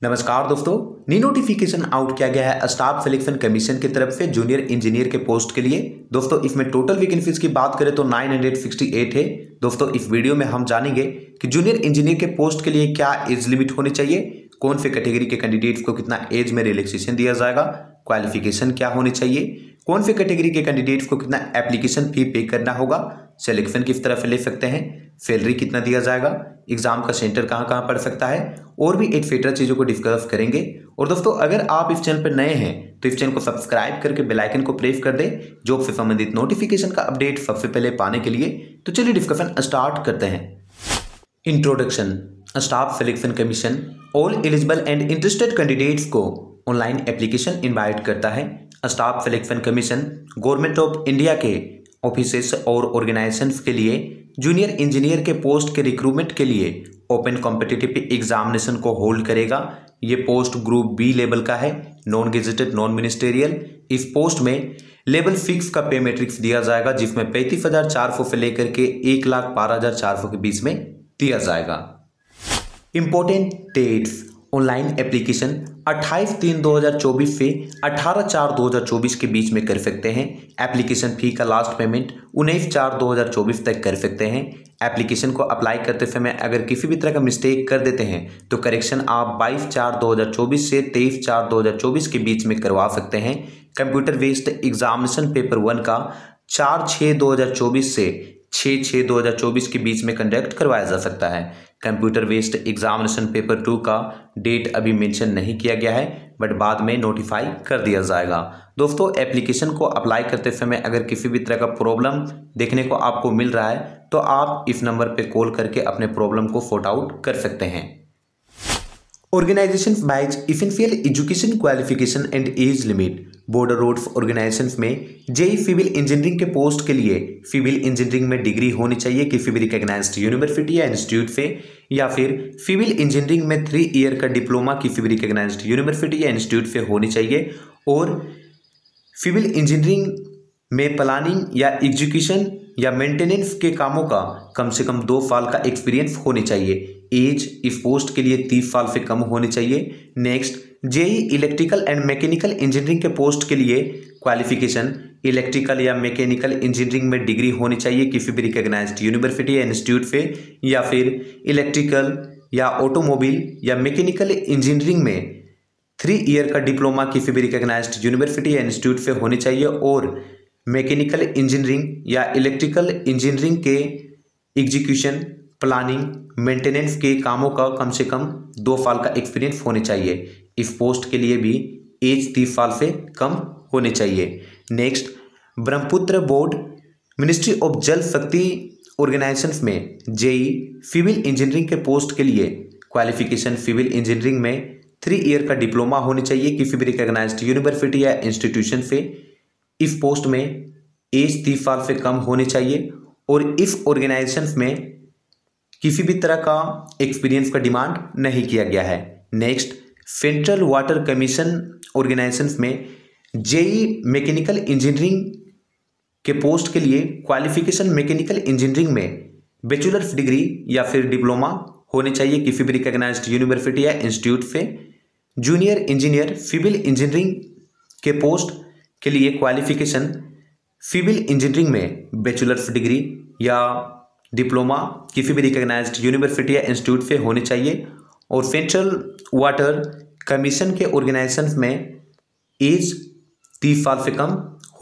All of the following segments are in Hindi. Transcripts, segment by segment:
नमस्कार दोस्तों, नी नोटिफिकेशन आउट किया गया है स्टाफ सिलेक्शन कमीशन की तरफ से जूनियर इंजीनियर के पोस्ट के लिए। दोस्तों इसमें टोटल वैकेंसीज की बात करें तो 968 है। दोस्तों इस वीडियो में हम जानेंगे कि जूनियर इंजीनियर के पोस्ट के लिए क्या एज लिमिट होनी चाहिए, कौन से कैटेगरी के कैंडिडेट्स को कितना एज में रिलैक्सेशन दिया जाएगा, क्वालिफिकेशन क्या होनी चाहिए, कौन से कैटेगरी के कैंडिडेट्स को कितना एप्लीकेशन फी पे करना होगा, सिलेक्शन किस तरह से ले सकते हैं, सैलरी कितना दिया जाएगा, एग्जाम का सेंटर कहाँ कहाँ पड़ सकता है, और भी एटसेट्रा चीज़ों को डिस्कस करेंगे। और दोस्तों अगर आप इस चैनल पर नए हैं तो इस चैनल को सब्सक्राइब करके बेल आइकन को प्रेस कर दें जॉब से संबंधित नोटिफिकेशन का अपडेट सबसे पहले पाने के लिए। तो चलिए डिस्कशन स्टार्ट करते हैं। Introduction. Staff selection commission all eligible and interested candidates को ऑनलाइन एप्लीकेशन इनवाइट करता है। Staff selection commission government of India के ऑफिसेस और ऑर्गेनाइजेशंस के लिए जूनियर इंजीनियर के पोस्ट के रिक्रूटमेंट के लिए ओपन कॉम्पिटिटिव एग्जामिनेशन को होल्ड करेगा। ये पोस्ट ग्रुप बी लेवल का है, नॉन गेजेटेड नॉन मिनिस्टेरियल। इस पोस्ट में लेवल 6 का पे मैट्रिक्स दिया जाएगा जिसमेम 35,400 से लेकर के 1,12,400 के बीच में दिया जाएगा। Important dates. ऑनलाइन एप्लीकेशन 28/3/2024 से 18/4/2024 के बीच में कर सकते हैं। एप्लीकेशन फ़ी का लास्ट पेमेंट 19/4/2024 तक कर सकते हैं। एप्लीकेशन को अप्लाई करते समय अगर किसी भी तरह का मिस्टेक कर देते हैं तो करेक्शन आप 22/4/2024 से 23/4/2024 के बीच में करवा सकते हैं। कंप्यूटर बेस्ड एग्जामिनेशन पेपर 1 का 4/6/2024 से 6/6/2024 के बीच में कंडक्ट करवाया जा सकता है। कंप्यूटर बेस्ड एग्जामिनेशन पेपर 2 का डेट अभी मेंशन नहीं किया गया है बट बाद में नोटिफाई कर दिया जाएगा। दोस्तों एप्लीकेशन को अप्लाई करते समय अगर किसी भी तरह का प्रॉब्लम देखने को आपको मिल रहा है तो आप इस नंबर पे कॉल करके अपने प्रॉब्लम को सॉर्ट आउट कर सकते हैं। Organization wise essential education qualification and age limit. Border roads organisations में जेई सिविल इंजीनियरिंग के पोस्ट के लिए सिविल इंजीनियरिंग में डिग्री होनी चाहिए किसी भी रिकॉग्नाइज्ड यूनिवर्सिटी या इंस्टीट्यूट से, या फिर सिविल इंजीनियरिंग में 3 ईयर का डिप्लोमा किसी भी रिकॉग्नाइज्ड यूनिवर्सिटी या इंस्टीट्यूट से होनी चाहिए, और सिविल इंजीनियरिंग में प्लानिंग या एग्जीक्यूशन या मेंटेनेंस के कामों का कम से कम 2 साल का एक्सपीरियंस होनी चाहिए। एज इस पोस्ट के लिए 30 साल से कम होनी चाहिए। Next, JE electrical and mechanical engineering के पोस्ट के लिए क्वालिफिकेशन इलेक्ट्रिकल या मैकेनिकल इंजीनियरिंग में डिग्री होनी चाहिए किसी भी रिकॉग्नाइज्ड यूनिवर्सिटी या इंस्टीट्यूट से, या फिर इलेक्ट्रिकल या ऑटोमोबाइल या मैकेनिकल इंजीनियरिंग में 3 ईयर का डिप्लोमा किसी भी रिकॉग्नाइज्ड यूनिवर्सिटी या इंस्टीट्यूट से होनी चाहिए, और मैकेनिकल इंजीनियरिंग या इलेक्ट्रिकल इंजीनियरिंग के एग्जीक्यूशन प्लानिंग मेंटेनेंस के कामों का कम से कम 2 साल का एक्सपीरियंस होने चाहिए। इस पोस्ट के लिए भी एज 30 साल से कम होने चाहिए। Next, Brahmaputra board ministry of जल शक्ति ऑर्गेनाइजेशंस में जेई सिविल इंजीनियरिंग के पोस्ट के लिए क्वालिफिकेशन सिविल इंजीनियरिंग में 3 ईयर का डिप्लोमा होनी चाहिए किसी भी रिकॉग्नाइज्ड यूनिवर्सिटी या इंस्टीट्यूशन से। इस पोस्ट में एज 30 साल से कम होनी चाहिए, और इस ऑर्गेनाइजेशंस में किसी भी तरह का एक्सपीरियंस का डिमांड नहीं किया गया है। Next, central water commission organisations में जेई मैकेनिकल इंजीनियरिंग के पोस्ट के लिए क्वालिफिकेशन मैकेनिकल इंजीनियरिंग में बैचलर्स डिग्री या फिर डिप्लोमा होने चाहिए किसी भी रिकॉग्नाइज्ड यूनिवर्सिटी या इंस्टीट्यूट से। जूनियर इंजीनियर सिविल इंजीनियरिंग के पोस्ट के लिए क्वालिफिकेशन सिविल इंजीनियरिंग में बैचलर्स डिग्री या डिप्लोमा किसी भी रिकॉग्नाइज्ड यूनिवर्सिटी या इंस्टीट्यूट से होनी चाहिए, और सेंट्रल वाटर कमीशन के ऑर्गेनाइजेशंस में एज 30 साल से कम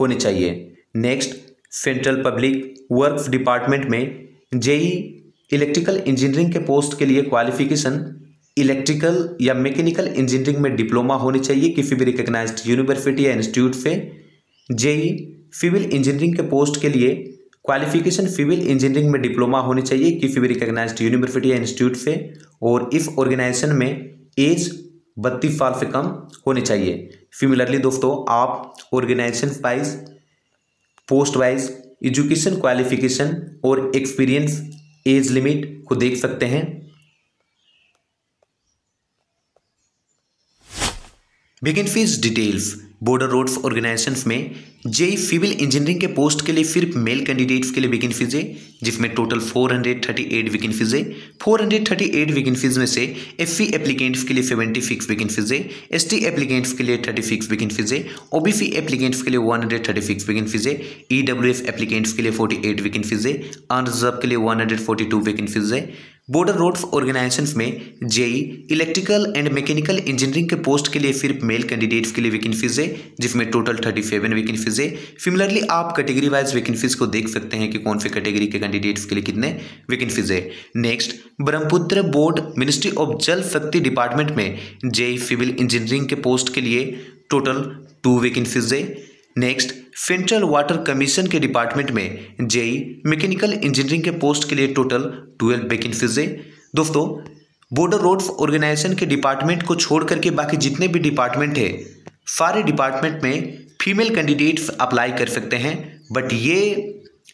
होनी चाहिए। Next, central public works department में जेई इलेक्ट्रिकल इंजीनियरिंग के पोस्ट के लिए क्वालिफिकेशन इलेक्ट्रिकल या मैकेनिकल इंजीनियरिंग में डिप्लोमा होनी चाहिए किसी भी रिकॉग्नाइज्ड यूनिवर्सिटी या इंस्टीट्यूट से। जेई सिविल इंजीनियरिंग के पोस्ट के लिए क्वालिफिकेशन सिविल इंजीनियरिंग में डिप्लोमा होनी चाहिए किसी भी रिकॉग्नाइज्ड यूनिवर्सिटी या इंस्टीट्यूट से, और इस ऑर्गेनाइजेशन में एज 32 साल से कम होनी चाहिए। सिमिलरली दोस्तों आप organization wise, post wise, education qualification और एक्सपीरियंस एज लिमिट को देख सकते हैं। Vacancies details. Border roads organisations में जेई सिविल इंजीनियरिंग के पोस्ट के लिए सिर्फ मेल कैंडिडेट्स के लिए वैकेंसीज है, जिसमें टोटल 438 वैकेंसीज है। 438 वैकेंसीज में से एससी एप्लीकेंट्स के लिए 76 वैकेंसीज है, एसटी एप्लीकेंट्स के लिए 36 वैकेंसीज है, ओबीसी एप्लीकेंट्स के लिए 136 वैकेंसीज है, ईडब्ल्यूएस एप्लीकेंट्स के लिए 48 वैकेंसीज है, अनरिजर्व के लिए 142 वैकेंसीज है। बॉर्डर रोड्स ऑर्गेनाइजेशंस में JE electrical and mechanical engineering के पोस्ट के लिए सिर्फ मेल कैंडिडेट्स के लिए वैकेंसीज है, जिसमें टोटल 37 वैकेंसीज है। सिमिलरली आप कैटेगरी वाइज वैकेंसीज को देख सकते हैं कि कौन से कैटेगरी के कैंडिडेट्स के लिए कितने वैकेंसीज है। Next, Brahmaputra board ministry of जल शक्ति डिपार्टमेंट में जेई सिविल इंजीनियरिंग के पोस्ट के लिए टोटल 2 वैकेंसीज है। नेक्स्ट, सेंट्रल वाटर कमीशन के डिपार्टमेंट में जेई मैकेनिकल इंजीनियरिंग के पोस्ट के लिए टोटल 12 वैकेंसीज है। दोस्तों, बॉर्डर रोड्स ऑर्गेनाइजेशन के डिपार्टमेंट को छोड़ करके बाकी जितने भी डिपार्टमेंट है, सारे डिपार्टमेंट में फीमेल कैंडिडेट्स अप्लाई कर सकते हैं, बट ये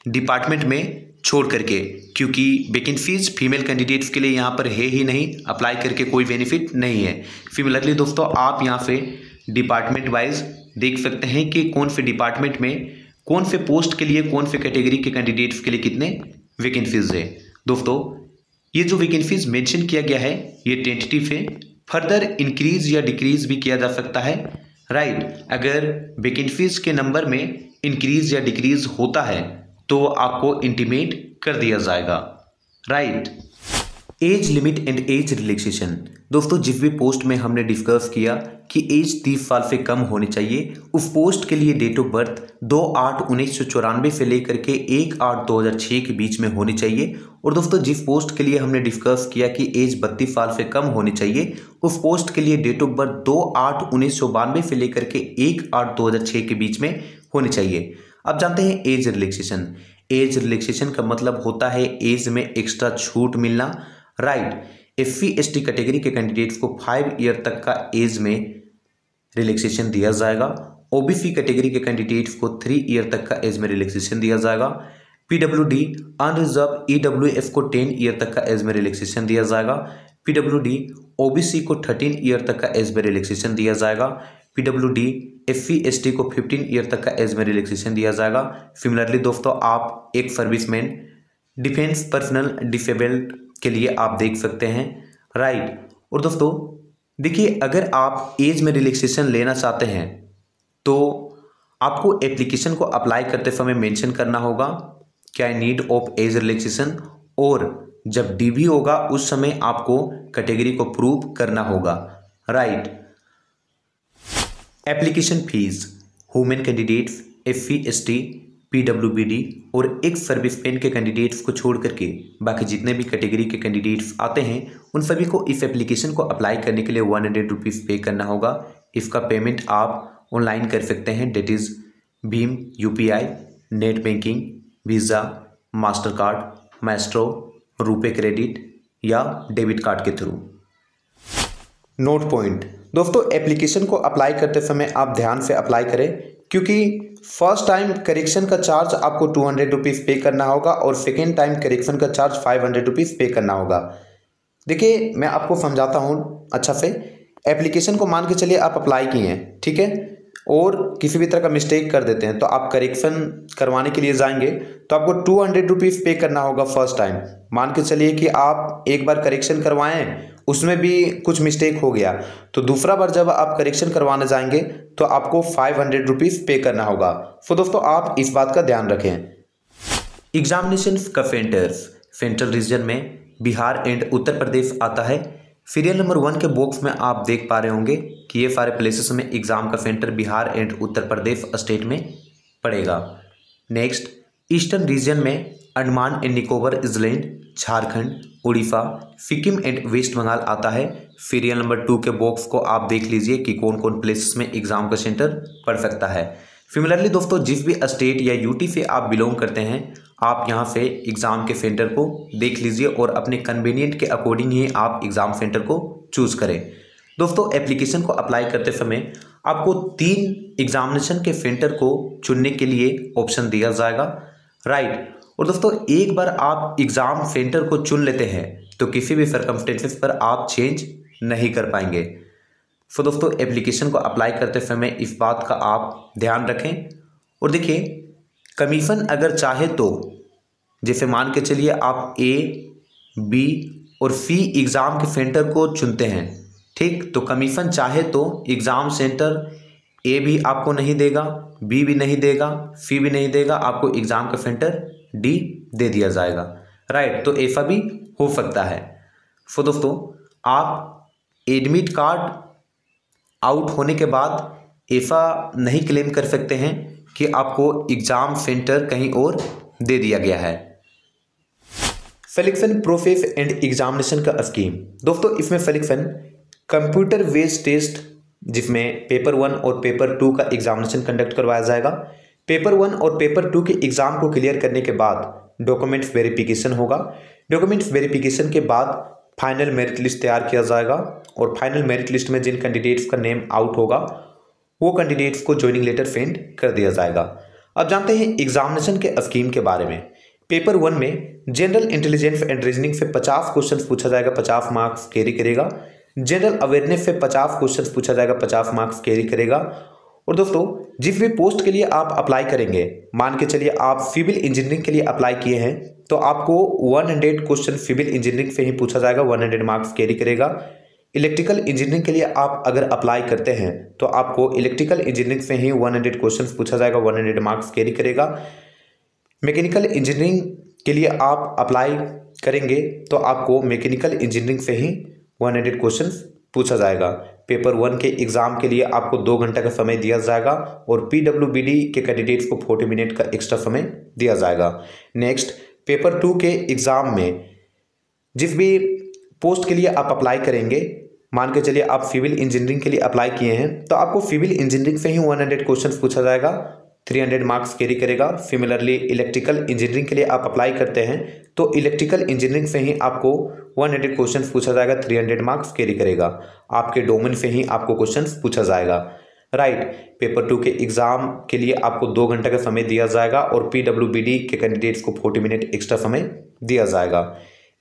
डिपार्टमेंट में छोड़ करके, क्योंकि वैकेंसीज फीमेल कैंडिडेट्स के लिए यहाँ पर है ही नहीं, अप्लाई करके कोई बेनिफिट नहीं है। सिमिलरली दोस्तों, आप यहाँ से डिपार्टमेंट वाइज देख सकते हैं कि कौन से डिपार्टमेंट में कौन से पोस्ट के लिए कौन से कैटेगरी के कैंडिडेट्स के लिए कितने वैकेंसीज है। दोस्तों, ये जो वैकेंसीज मेंशन किया गया है ये टेंटेटिव है, फर्दर इंक्रीज या डिक्रीज भी किया जा सकता है। राइट, अगर वैकेंसीज के नंबर में इंक्रीज या डिक्रीज होता है तो आपको इंटीमेट कर दिया जाएगा। Right, age limit and age relaxation. दोस्तों, जिस भी पोस्ट में हमने डिस्कस किया कि एज 30 साल से कम होनी चाहिए, उस पोस्ट के लिए डेट ऑफ बर्थ 2/8/1994 से लेकर के 1/8/2006 के बीच में होनी चाहिए। और दोस्तों, जिस पोस्ट के लिए हमने डिस्कस किया कि एज 32 साल से कम होनी चाहिए, उस पोस्ट के लिए डेट ऑफ बर्थ 2/8/1992 से लेकर के 1/8/2006 के बीच में होनी चाहिए। अब जानते हैं एज रिलैक्सेशन। एज रिलैक्सेशन का मतलब होता है एज में एक्स्ट्रा छूट मिलना। राइट, एससी एसटी कैटेगरी के कैंडिडेट्स को 5 ईयर तक का एज में रिलैक्सेशन दिया जाएगा। ओबीसी कैटेगरी के कैंडिडेट्स को 3 ईयर तक का एज में रिलैक्सेशन दिया जाएगा। पीडब्ल्यूडी अनरिजर्व ईडब्ल्यूएफ को 10 ईयर तक का एज में रिलैक्सेशन दिया जाएगा। पीडब्ल्यूडी ओबीसी को 13 ईयर तक का एज में रिलैक्सेशन दिया जाएगा। पीडब्ल्यूडी एससी एसटी को 15 ईयर तक का एज में रिलैक्सेशन दिया जाएगा। सिमिलरली दोस्तों, आप एक सर्विसमैन, डिफेंस पर्सनल डिसेबल्ड के लिए आप देख सकते हैं। राइट, और दोस्तों देखिए, अगर आप एज में रिलैक्सेशन लेना चाहते हैं तो आपको एप्लीकेशन को अप्लाई करते समय मेंशन करना होगा क्या नीड ऑफ एज रिलैक्सेशन, और जब डीबी होगा उस समय आपको कैटेगरी को प्रूव करना होगा। Right, application fees women candidates, SC ST, PWBD और एक सर्विसमैन के कैंडिडेट्स को छोड़ करके बाकी जितने भी कैटेगरी के कैंडिडेट्स आते हैं उन सभी को इस एप्लीकेशन को अप्लाई करने के लिए 100 रुपीज़ पे करना होगा। इसका पेमेंट आप ऑनलाइन कर सकते हैं, that is Bhim UPI, net banking, visa, master card, Maestro, RuPay credit या डेबिट कार्ड के थ्रू। नोट पॉइंट, दोस्तों एप्लीकेशन को अप्लाई करते समय आप ध्यान से अप्लाई करें, क्योंकि फर्स्ट टाइम करेक्शन का चार्ज आपको 200 रुपीज़ पे करना होगा और सेकेंड टाइम करेक्शन का चार्ज 500 रुपीज़ पे करना होगा। देखिए, मैं आपको समझाता हूँ अच्छा से। एप्लीकेशन को मान के चलिए आप अप्लाई किए हैं, ठीक है, और किसी भी तरह का मिस्टेक कर देते हैं तो आप करेक्शन करवाने के लिए जाएंगे तो आपको 200 रुपीज़ पे करना होगा फर्स्ट टाइम। मान के चलिए कि आप एक बार करेक्शन करवाएं, उसमें भी कुछ मिस्टेक हो गया, तो दूसरा बार जब आप करेक्शन करवाने जाएंगे तो आपको 500 रुपीज़ पे करना होगा। तो दोस्तों आप इस बात का ध्यान रखें। एग्जामिनेशन का सेंट्रल रीजन में बिहार एंड उत्तर प्रदेश आता है। सीरियल नंबर 1 के बॉक्स में आप देख पा रहे होंगे कि ये सारे प्लेसेस में एग्जाम का centre Bihar and Uttar Pradesh state में पड़ेगा। नेक्स्ट, ईस्टर्न रीजन में Andaman and Nicobar island, Jharkhand, Orissa, Sikkim and west Bengal आता है। सीरियल नंबर 2 के बॉक्स को आप देख लीजिए कि कौन कौन प्लेसेस में एग्जाम का सेंटर पड़ सकता है। सिमिलरली दोस्तों, जिस भी स्टेट या यूटी से आप बिलोंग करते हैं, आप यहां से एग्ज़ाम के सेंटर को देख लीजिए और अपने कन्वीनियंट के अकॉर्डिंग ही आप एग्ज़ाम सेंटर को चूज़ करें। दोस्तों, एप्लीकेशन को अप्लाई करते समय आपको 3 एग्जामिनेशन के सेंटर को चुनने के लिए ऑप्शन दिया जाएगा। राइट, और दोस्तों एक बार आप एग्ज़ाम सेंटर को चुन लेते हैं तो किसी भी सर्कमस्टेंसेस पर आप चेंज नहीं कर पाएंगे। तो दोस्तों एप्लीकेशन को अप्लाई करते समय इस बात का आप ध्यान रखें। और देखिए कमीशन अगर चाहे तो जैसे मान के चलिए आप ए, बी और सी एग्ज़ाम के सेंटर को चुनते हैं, ठीक, तो कमीशन चाहे तो एग्ज़ाम सेंटर ए भी आपको नहीं देगा, बी भी नहीं देगा, सी भी नहीं देगा, आपको एग्ज़ाम का सेंटर डी दे दिया जाएगा, राइट। तो ऐसा भी हो सकता है। सो दोस्तों आप एडमिट कार्ड आउट होने के बाद ऐसा नहीं क्लेम कर सकते हैं कि आपको एग्ज़ाम सेंटर कहीं और दे दिया गया है। सिलेक्शन प्रोसेस एंड एग्जामिनेशन का स्कीम, दोस्तों इसमें सिलेक्शन कंप्यूटर बेस्ड टेस्ट जिसमें पेपर 1 और पेपर 2 का एग्जामिनेशन कंडक्ट करवाया जाएगा। पेपर 1 और पेपर 2 के एग्ज़ाम को क्लियर करने के बाद डॉक्यूमेंट्स वेरिफिकेशन होगा। डॉक्यूमेंट्स वेरिफिकेशन के बाद फाइनल मेरिट लिस्ट तैयार किया जाएगा और फाइनल मेरिट लिस्ट में जिन कैंडिडेट्स का नेम आउट होगा वो कैंडिडेट्स को ज्वाइनिंग लेटर सेंड कर दिया जाएगा। अब जानते हैं एग्जामिनेशन के स्कीम के बारे में। पेपर 1 में जनरल इंटेलिजेंस एंड रीजनिंग से 50 क्वेश्चन पूछा जाएगा, 50 मार्क्स कैरी करेगा। जनरल अवेयरनेस से 50 क्वेश्चन पूछा जाएगा, 50 मार्क्स कैरी करेगा। और दोस्तों जिस भी पोस्ट के लिए आप अप्लाई करेंगे, मान के चलिए आप सिविल इंजीनियरिंग के लिए अप्लाई किए हैं तो आपको 100 क्वेश्चन सिविल इंजीनियरिंग से ही पूछा जाएगा, 100 मार्क्स कैरी करेगा। इलेक्ट्रिकल इंजीनियरिंग के लिए आप अगर अप्लाई करते हैं तो आपको इलेक्ट्रिकल इंजीनियरिंग से ही 100 क्वेश्चन पूछा जाएगा, 100 मार्क्स कैरी करेगा। मैकेनिकल इंजीनियरिंग के लिए आप अप्लाई करेंगे तो आपको मैकेनिकल इंजीनियरिंग से ही 100 क्वेश्चन पूछा जाएगा। पेपर 1 के एग्ज़ाम के लिए आपको 2 घंटे का समय दिया जाएगा और PWBD के कैंडिडेट्स को 40 मिनट का एक्स्ट्रा समय दिया जाएगा। नेक्स्ट पेपर 2 के एग्ज़ाम में जिस भी पोस्ट के लिए आप अप्लाई करेंगे, मान के चलिए आप सिविल इंजीनियरिंग के लिए अप्लाई किए हैं तो आपको सिविल इंजीनियरिंग से ही 100 क्वेश्चन पूछा जाएगा, 300 मार्क्स कैरी करेगा। सिमिलरली इलेक्ट्रिकल इंजीनियरिंग के लिए आप अप्लाई करते हैं तो इलेक्ट्रिकल इंजीनियरिंग से ही आपको 100 क्वेश्चन पूछा जाएगा, 300 मार्क्स कैरी करेगा। आपके डोमेन से ही आपको क्वेश्चन पूछा जाएगा, राइट। पेपर 2 के एग्ज़ाम के लिए आपको 2 घंटे का समय दिया जाएगा और PWBD के कैंडिडेट्स को 40 मिनट एक्स्ट्रा समय दिया जाएगा।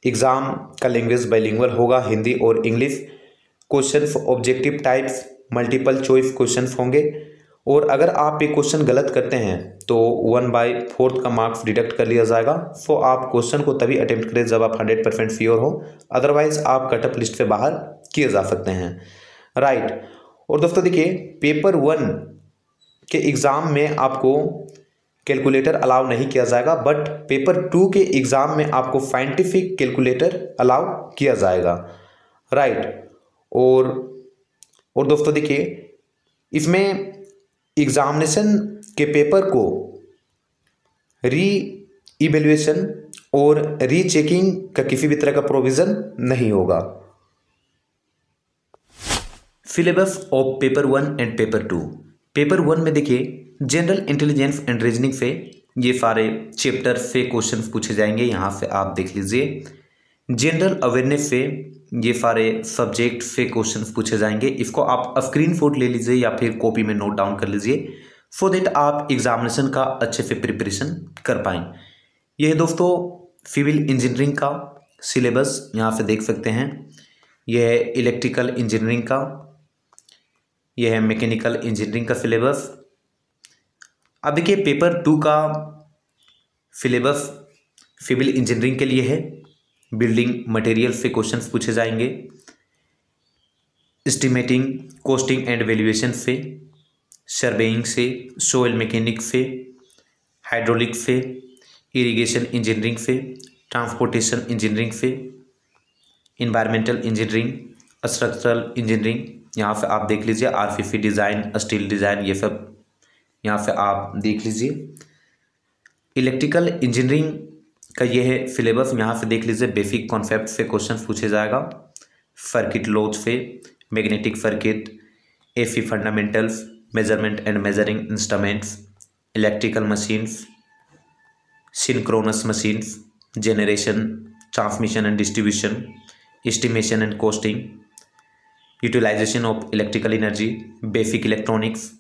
एग्ज़ाम का लैंग्वेज बाइलिंगुअल होगा, हिंदी और English. Question objective types multiple choice question होंगे और अगर आप एक क्वेश्चन गलत करते हैं तो 1/4 का मार्क्स डिडक्ट कर लिया जाएगा। सो आप क्वेश्चन को तभी अटेम्प्ट करें जब आप 100% श्योर हो, अदरवाइज आप कट ऑफ लिस्ट से बाहर किए जा सकते हैं, राइट। और दोस्तों देखिए पेपर 1 के एग्ज़ाम में आपको कैलकुलेटर अलाउ नहीं किया जाएगा, बट पेपर 2 के एग्ज़ाम में आपको साइंटिफिक कैलकुलेटर अलाउ किया जाएगा, राइट। और दोस्तों देखिए इसमें एग्जामिनेशन के पेपर को री इवेल्युएशन और रीचेकिंग का किसी भी तरह का प्रोविज़न नहीं होगा। Syllabus of paper 1 and paper 2। Paper 1 में देखिए जनरल इंटेलिजेंस एंड रीजनिंग से ये सारे चैप्टर से क्वेश्चन पूछे जाएंगे, यहाँ से आप देख लीजिए। जनरल अवेयरनेस से ये सारे सब्जेक्ट से क्वेश्चन पूछे जाएंगे। इसको आप स्क्रीनशॉट ले लीजिए या फिर कॉपी में नोट डाउन कर लीजिए सो दैट आप एग्जामिनेशन का अच्छे से प्रिपरेशन कर पाएँ। यह है दोस्तों सिविल इंजीनियरिंग का सिलेबस, यहाँ से देख सकते हैं। यह है इलेक्ट्रिकल इंजीनियरिंग का, यह है मैकेनिकल इंजीनियरिंग का सिलेबस। अब देखिए पेपर 2 का सिलेबस सिविल इंजीनियरिंग के लिए है। बिल्डिंग मटेरियल से क्वेश्चंस पूछे जाएंगे, एस्टिमेटिंग, कॉस्टिंग एंड वैल्यूएशन से, सर्वेइंग से, सोइल मैकेनिक्स से, हाइड्रोलिक से, इरिगेशन इंजीनियरिंग से, ट्रांसपोर्टेशन इंजीनियरिंग से, इन्वायरमेंटल इंजीनियरिंग, स्ट्रक्चरल इंजीनियरिंग, यहाँ से आप देख लीजिए। आरसीसी डिज़ाइन, स्टील डिज़ाइन, ये सब यहाँ से आप देख लीजिए। इलेक्ट्रिकल इंजीनियरिंग का ये है सिलेबस, यहाँ से देख लीजिए। बेसिक कॉन्सेप्ट से क्वेश्चन पूछे जाएगा, सर्किट लॉज से, magnetic circuit, AC fundamentals, measurement and measuring instruments, electrical machines, synchronous machines, generation, transmission and distribution, estimation and costing, utilisation of electrical energy, basic electronics.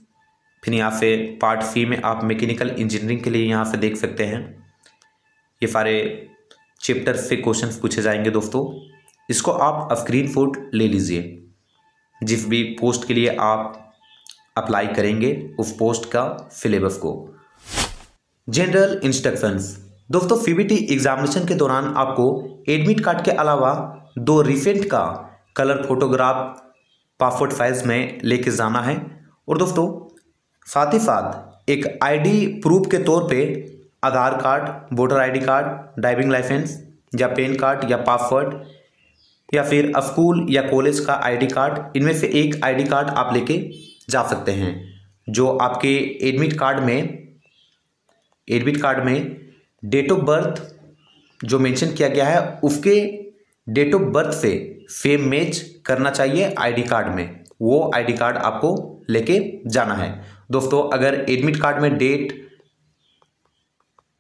फिर यहाँ से पार्ट सी में आप मैकेनिकल इंजीनियरिंग के लिए यहाँ से देख सकते हैं ये सारे चैप्टर से क्वेश्चंस पूछे जाएंगे दोस्तों। इसको आप स्क्रीनशॉट ले लीजिए। जिस भी पोस्ट के लिए आप अप्लाई करेंगे उस पोस्ट का सिलेबस को। General instructions. दोस्तों पीबीटी एग्जामिनेशन के दौरान आपको एडमिट कार्ड के अलावा 2 रिसेंट का कलर फोटोग्राफ पासपोर्ट साइज में लेके जाना है, और दोस्तों साथ ही साथ एक आईडी प्रूफ के तौर पे Aadhaar card, voter ID card, driving licence या पैन कार्ड या पासवर्ड या फिर स्कूल या कॉलेज का आईडी कार्ड, इनमें से एक आईडी कार्ड आप लेके जा सकते हैं। जो आपके एडमिट कार्ड में डेट ऑफ बर्थ जो मेंशन किया गया है उसके डेट ऑफ बर्थ से सेम मैच करना चाहिए आईडी कार्ड में, वो आईडी कार्ड आपको लेके जाना है। दोस्तों अगर एडमिट कार्ड में डेट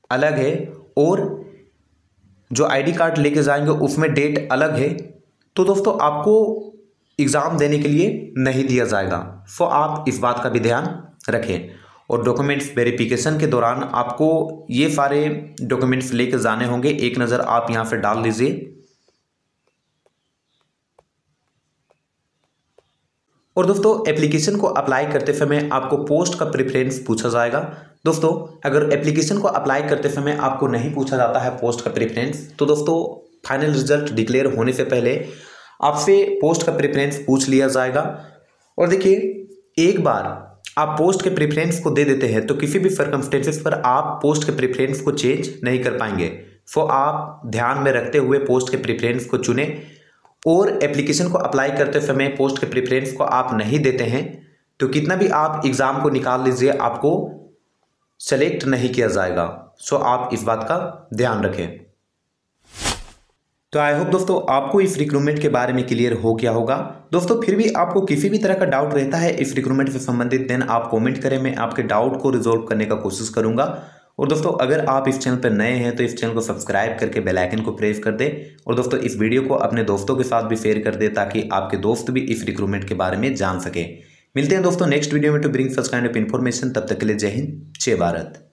अलग है और जो आईडी कार्ड लेके जाएंगे उसमें डेट अलग है, तो दोस्तों आपको एग्ज़ाम देने के लिए नहीं दिया जाएगा। सो आप इस बात का भी ध्यान रखें। और डॉक्यूमेंट्स वेरिफिकेशन के दौरान आपको ये सारे डॉक्यूमेंट्स लेके जाने होंगे, एक नज़र आप यहाँ पे डाल लीजिए। और दोस्तों एप्लीकेशन को अप्लाई करते समय आपको पोस्ट का प्रेफरेंस पूछा जाएगा। दोस्तों अगर एप्लीकेशन को अप्लाई करते समय आपको नहीं पूछा जाता है पोस्ट का प्रेफरेंस, तो दोस्तों फाइनल रिजल्ट डिक्लेयर होने से पहले आपसे पोस्ट का प्रेफरेंस पूछ लिया जाएगा। और देखिए एक बार आप पोस्ट के प्रेफरेंस को दे देते हैं तो किसी भी सर्कमस्टेंसेस पर आप पोस्ट के प्रेफरेंस को चेंज नहीं कर पाएंगे। सो आप ध्यान में रखते हुए पोस्ट के प्रेफरेंस को चुनें, और एप्लीकेशन को अप्लाई करते समय पोस्ट के प्रेफरेंस को आप नहीं देते हैं तो कितना भी आप एग्ज़ाम को निकाल लीजिए, आपको सेलेक्ट नहीं किया जाएगा। सो आप इस बात का ध्यान रखें। तो आई होप दोस्तों आपको इस रिक्रूटमेंट के बारे में क्लियर हो गया होगा। दोस्तों फिर भी आपको किसी भी तरह का डाउट रहता है इस रिक्रूटमेंट से संबंधित, देन आप कमेंट करें, मैं आपके डाउट को रिजॉल्व करने का कोशिश करूंगा। और दोस्तों अगर आप इस चैनल पर नए हैं तो इस चैनल को सब्सक्राइब करके बेल आइकन को प्रेस कर दें, और दोस्तों इस वीडियो को अपने दोस्तों के साथ भी शेयर कर दें ताकि आपके दोस्त भी इस रिक्रूटमेंट के बारे में जान सके। मिलते हैं दोस्तों नेक्स्ट वीडियो में to bring such kind of information. तब तक के लिए जय हिंद, जय भारत।